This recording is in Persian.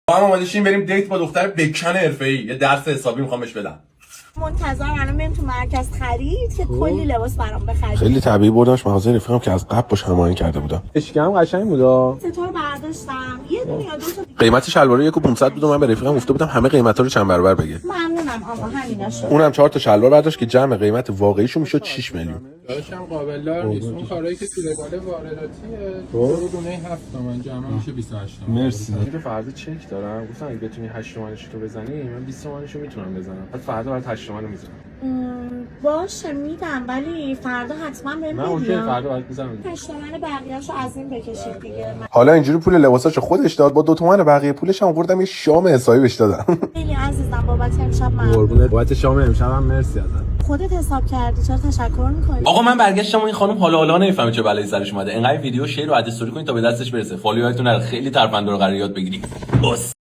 با هم اومده شیم بریم دیت با دختر بکن حرفه‌ای، یه درس حسابی میخوام بهش بدم. منتظرم الان بریم تو مرکز خرید که کلی لباس برام بخرید. خیلی طبیعی بردمش مغازه رفیقم که از قبل باش هماهنگ کرده بودم. اشکم قشنگ بودا. ستاره برداشتم. یه دونه یا دو تا. قیمت شلوار 1500 بود و من به رفیقم گفته بودم همه قیمتا رو چند برابر بگه. ممنونم آقا همیناشو. اونم 4 تا شلوار برداشت که جمع قیمت واقعیشو میشد 6 میلیون. داشتم قابل دار نیست. اون کارهایی که تو رگال وارداتیه دو دونه 7 تومن جمع میشه 28 تومن. مرسی. اینجا فردا چک دارم. گفتم اگه بتونی 8 تومنش تو بزنی من 20 تومنشو میتونم بزنم. بعد فردا برات 8 تومنو میزنم. باشه میدم ولی فردا حتما بهم من اوکی فردا برات میزنم. 8 تومن بقیه‌شو از این بکشید دیگه. حالا اینجوری پول لباساشو خودش داد، با 2 تومن بقیه پولش هم آوردم یه شام حسابی بهش دادم. خیلی عزیزم بابت امشب ممنون. قربونت. بابت شام امشبم مرسی ازت. خودت حساب کردی چرا تشکر می‌کنی؟ آقا من برگشتم و این خانم حالا نمیفهمه چه بلایی سرش اومده. انقدر ویدیو شیر و اد استوری کنید تا به دستش برسه. فالوورتون رو خیلی ترفنده رو قرار یاد بگیرید.